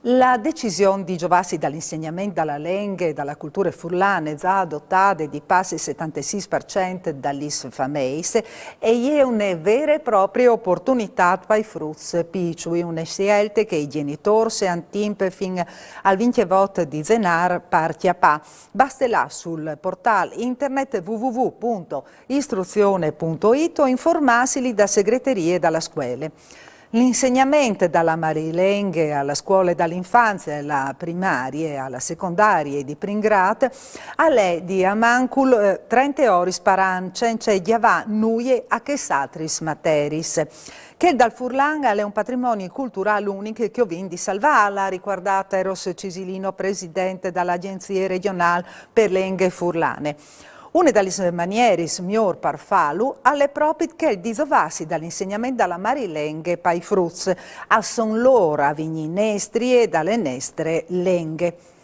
La decisione di giovarsi dall'insegnamento dalla lingua e dalla cultura furlane già adottata di passi il 76% dagli fameis è una vera e propria opportunità per i frutti piccoli, una scelta che i genitori si antimpe fino al 20 di zenar per chiappà. Basta là sul portale internet www.istruzione.it o informarsi da segreterie e dalla scuola. L'insegnamento dalla Marilenghe alla scuola dall'infanzia, alla primaria e alla secondaria di Pringrat, è di Amancul 30 ore sparan cence giavà nuie a che satris materis. Che dal Furlan è un patrimonio culturale unico che ho vinto di salvarla, ricordata Eros Cisilino, presidente dall'Agenzia regionale per le lingue furlane. Una delle maniere migliori per farlo è proprio che il disovassi dall'insegnamento dalla marilenghe per i frutti, a son loro a vigni nestri e dalle nestre lenghe.